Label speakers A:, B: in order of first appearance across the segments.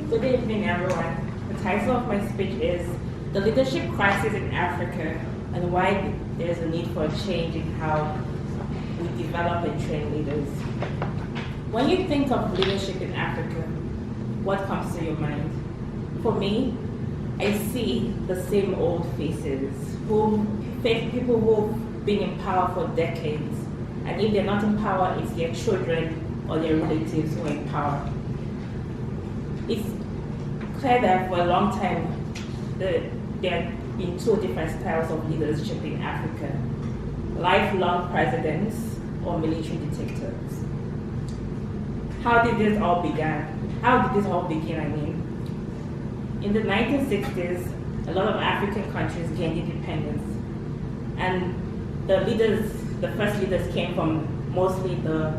A: Good evening, everyone. The title of my speech is The Leadership Crisis in Africa and Why There's a Need for a Change in How We Develop and Train Leaders. When you think of leadership in Africa, what comes to your mind? For me, I see the same old faces, people who've been in power for decades. And if they're not in power, it's their children or their relatives who are in power. It's clear that for a long time, there have been two different styles of leadership in Africa: lifelong presidents or military dictators. How did this all begin? In the 1960s, a lot of African countries gained independence, and the first leaders came from mostly the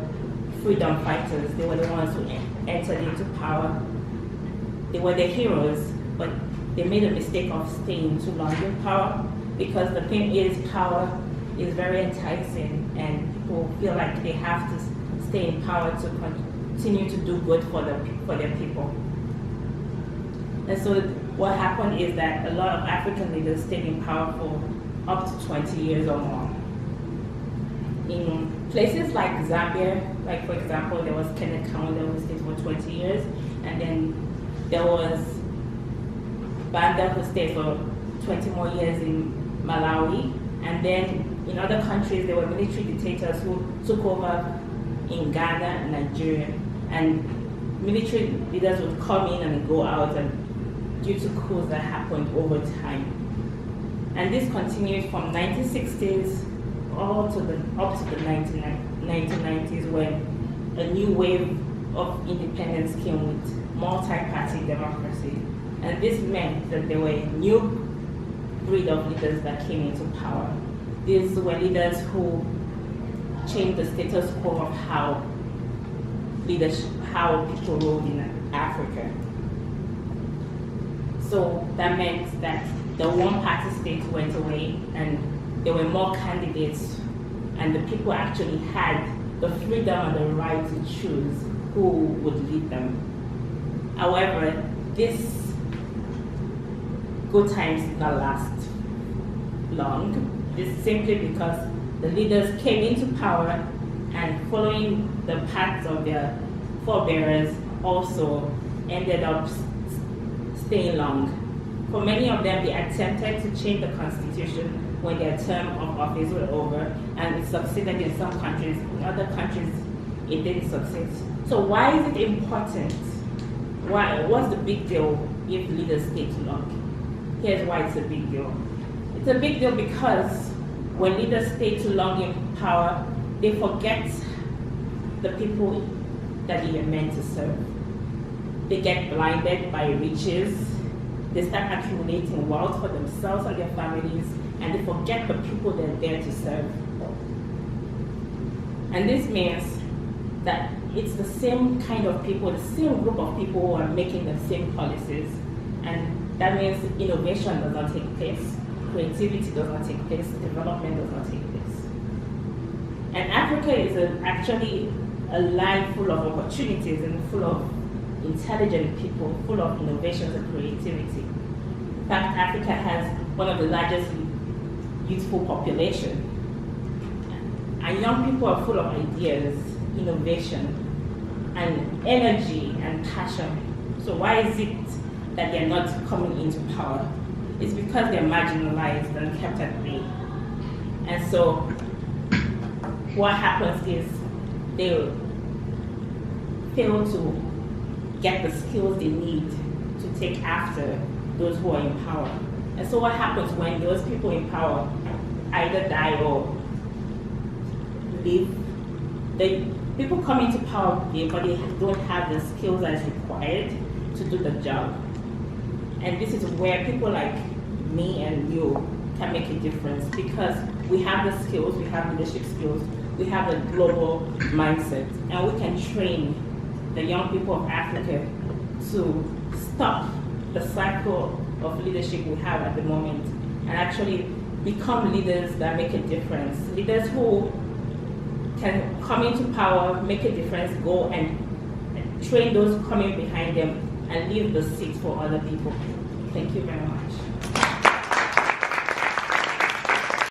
A: freedom fighters. They were the ones who entered into power. They were the heroes, but they made a mistake of staying too long in power, because the thing is, power is very enticing and people feel like they have to stay in power to continue to do good for their people. And so what happened is that a lot of African leaders stayed in power for up to 20 years or more. In places like Zambia, like for example, there was Kenneth Kaunda who stayed for 20 years, and then there was Banda who stayed for 20 more years in Malawi, and then in other countries there were military dictators who took over in Ghana and Nigeria, and military leaders would come in and go out and due to coups that happened over time. And this continued from 1960s up to the 1990s, when a new wave of independence came with multi-party democracy. And this meant that there were a new breed of leaders that came into power. These were leaders who changed the status quo of how people ruled in Africa. So that meant that the one-party state went away, and there were more candidates, and the people actually had the freedom and the right to choose who would lead them. However, this good times did not last long. This is simply because the leaders came into power, and following the paths of their forebears also ended up staying long. For many of them, they attempted to change the constitution when their term of office was over, and it succeeded in some countries. In other countries, it didn't succeed. So why is it important? What's the big deal if leaders stay too long? Here's why it's a big deal. It's a big deal because when leaders stay too long in power, they forget the people that they are meant to serve. They get blinded by riches. They start accumulating wealth for themselves and their families, and they forget the people they're there to serve. And this means that it's the same kind of people, the same group of people who are making the same policies. And that means innovation does not take place, creativity does not take place, development does not take place. And Africa is actually a land full of opportunities and full of intelligent people, full of innovations and creativity. In fact, Africa has one of the largest youthful population. And young people are full of ideas, innovation, and energy and passion. So why is it that they're not coming into power? It's because they're marginalized and kept at bay. And so what happens is they fail to get the skills they need to take after those who are in power. And so what happens when those people in power either die or leave? People come into power, but they don't have the skills as required to do the job. And this is where people like me and you can make a difference, because we have the skills, we have leadership skills, we have a global mindset, and we can train the young people of Africa to stop the cycle of leadership we have at the moment and actually become leaders that make a difference. Leaders who can come into power, make a difference, go and train those coming behind them, and leave the seat for other people. Thank you very much.